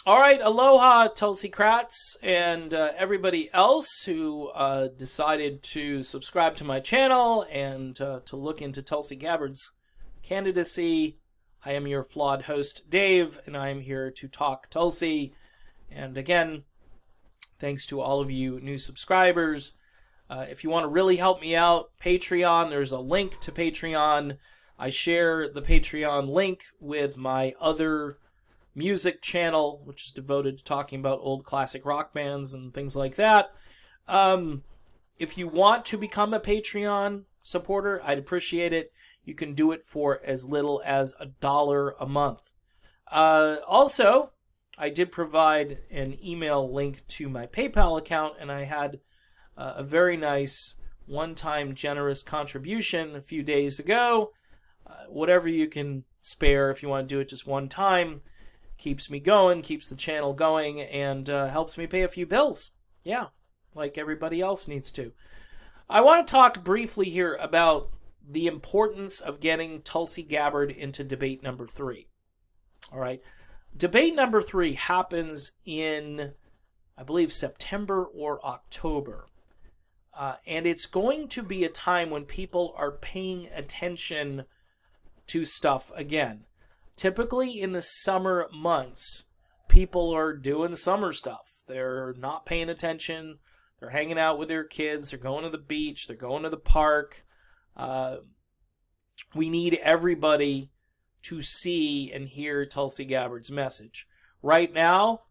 All right, aloha, Tulsi Kratz, and everybody else who decided to subscribe to my channel and to look into Tulsi Gabbard's candidacy. I am your flawed host, Dave, and I am here to talk Tulsi. And again, thanks to all of you new subscribers. If you want to really help me out, Patreon, there's a link to Patreon. I share the Patreon link with my other music channel, which is devoted to talking about old classic rock bands and things like that. If you want to become a Patreon supporter, I'd appreciate it. You can do it for as little as $1 a month. Also, I did provide an email link to my PayPal account, and I had a very nice one-time generous contribution a few days ago. Whatever you can spare, if you want to do it just one time, keeps me going, keeps the channel going, and helps me pay a few bills. Yeah, like everybody else needs to. I want to talk briefly here about the importance of getting Tulsi Gabbard into debate number 3. All right. Debate number 3 happens in, I believe, September or October. And it's going to be a time when people are paying attention to stuff again. Typically in the summer months, people are doing summer stuff. They're not paying attention. They're hanging out with their kids. They're going to the beach. They're going to the park. We need everybody to see and hear Tulsi Gabbard's message. Right now,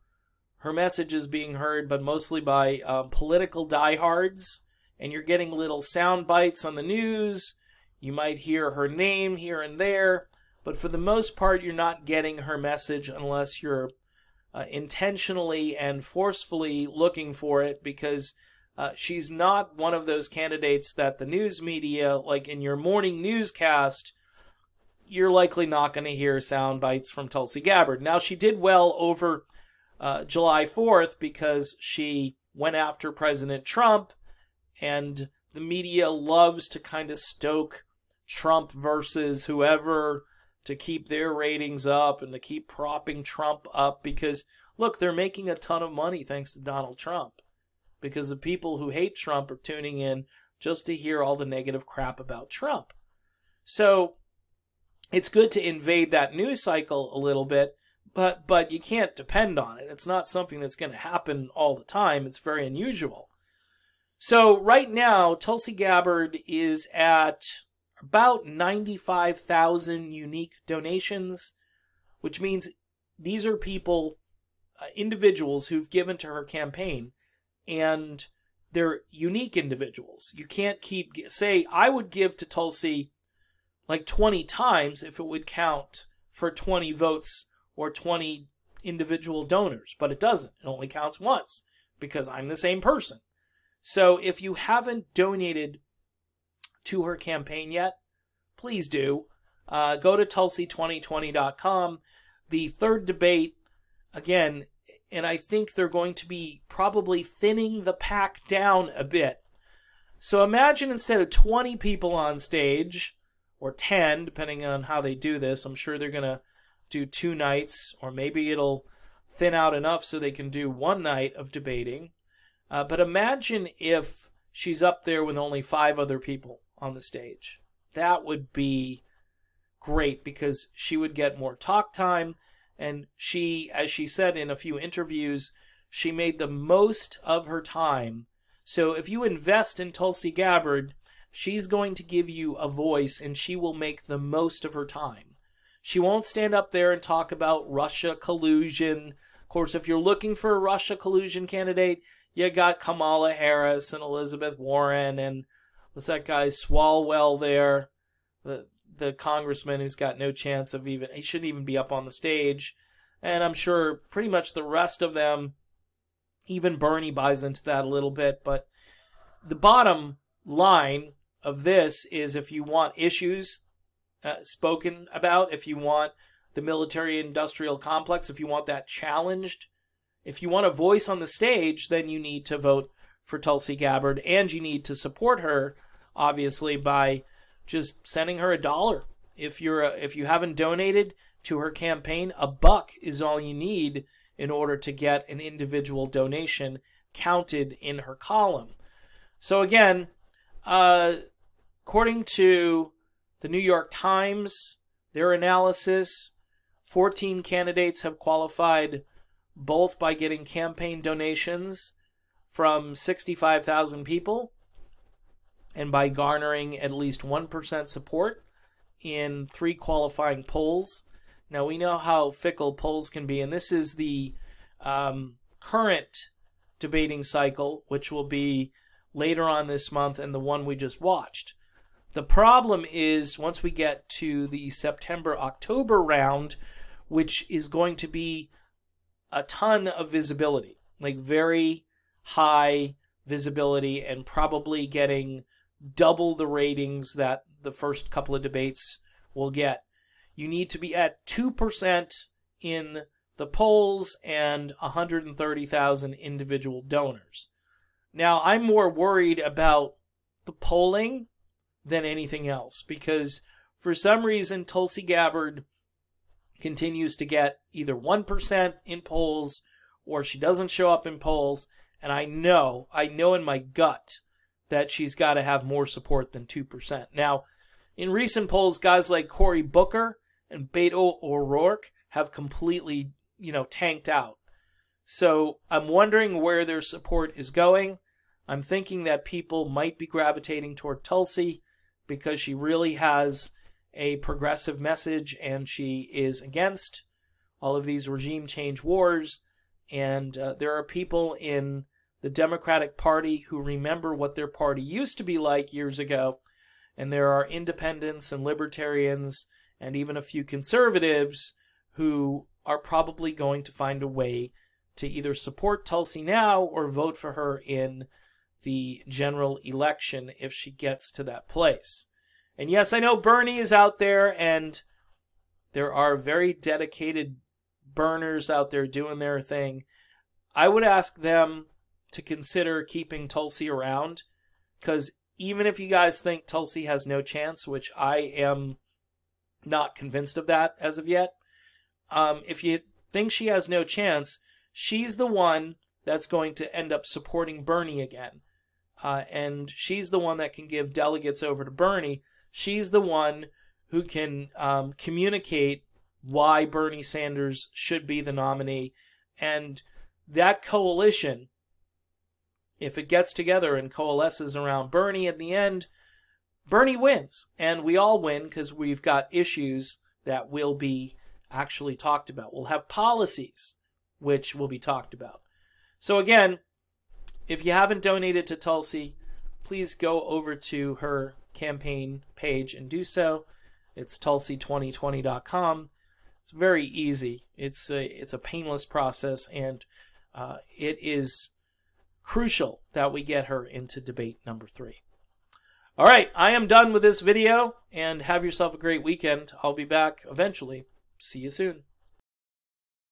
her message is being heard, but mostly by political diehards. And you're getting little sound bites on the news. You might hear her name here and there. But for the most part, you're not getting her message unless you're intentionally and forcefully looking for it, because she's not one of those candidates that the news media, like in your morning newscast, you're likely not going to hear sound bites from Tulsi Gabbard. Now, she did well over July 4th because she went after President Trump, and the media loves to kind of stoke Trump versus whoever to keep their ratings up and to keep propping Trump up because, look, they're making a ton of money thanks to Donald Trump, because the people who hate Trump are tuning in just to hear all the negative crap about Trump. So it's good to invade that news cycle a little bit, but you can't depend on it. It's not something that's going to happen all the time. It's very unusual. So right now, Tulsi Gabbard is at about 95,000 unique donations, which means these are people, individuals who've given to her campaign, and they're unique individuals. You can't say, I would give to Tulsi like 20 times if it would count for 20 votes or 20 individual donors, but it doesn't. It only counts once because I'm the same person. So if you haven't donated to her campaign yet, please do. Go to Tulsi2020.com. The third debate, again, and I think they're going to be probably thinning the pack down a bit. So imagine instead of 20 people on stage, or 10, depending on how they do this, I'm sure they're going to do 2 nights, or maybe it'll thin out enough so they can do 1 night of debating. But imagine if she's up there with only 5 other people on the stage. That would be great because she would get more talk time. And she, as she said in a few interviews, she made the most of her time. So if you invest in Tulsi Gabbard, she's going to give you a voice and she will make the most of her time. She won't stand up there and talk about Russia collusion. Of course, if you're looking for a Russia collusion candidate, you got Kamala Harris and Elizabeth Warren and what's that guy, Swalwell there, the congressman who's got no chance of he shouldn't even be up on the stage. And I'm sure pretty much the rest of them, even Bernie buys into that a little bit. But the bottom line of this is if you want issues spoken about, if you want the military-industrial complex, if you want that challenged, if you want a voice on the stage, then you need to vote for Tulsi Gabbard, and you need to support her, obviously, by just sending her $1. If you haven't donated to her campaign, $1 is all you need, in order to get an individual donation counted in her column. So again, according to the New York Times, their analysis, 14 candidates have qualified both by getting campaign donations from 65,000 people and by garnering at least 1% support in 3 qualifying polls. Now, we know how fickle polls can be, and this is the current debating cycle, which will be later on this month, and the one we just watched. The problem is once we get to the September-October round, which is going to be a ton of visibility, like very high visibility, and probably getting double the ratings that the first couple of debates will get. You need to be at 2% in the polls and 130,000 individual donors. Now, I'm more worried about the polling than anything else, because for some reason Tulsi Gabbard continues to get either 1% in polls or she doesn't show up in polls, and I know in my gut that she's got to have more support than 2%. Now, in recent polls, guys like Cory Booker and Beto O'Rourke have completely, tanked out. So I'm wondering where their support is going. I'm thinking that people might be gravitating toward Tulsi because she really has a progressive message and she is against all of these regime change wars. And there are people in the Democratic Party who remember what their party used to be like years ago. And there are independents and libertarians and even a few conservatives who are probably going to find a way to either support Tulsi now or vote for her in the general election if she gets to that place. And yes, I know Bernie is out there, and there are very dedicated burners out there doing their thing. I would ask them to consider keeping Tulsi around, because even if you guys think Tulsi has no chance, which I am not convinced of that as of yet, if you think she has no chance, she's the one that's going to end up supporting Bernie again. And she's the one that can give delegates over to Bernie. She's the one who can communicate why Bernie Sanders should be the nominee. And that coalition, if it gets together and coalesces around Bernie in the end, Bernie wins. And we all win because we've got issues that will be actually talked about. We'll have policies which will be talked about. So again, if you haven't donated to Tulsi, please go over to her campaign page and do so. It's tulsi2020.com. It's very easy. It's a painless process, and it is crucial that we get her into debate number 3. All right, I am done with this video, and have yourself a great weekend. I'll be back eventually. See you soon.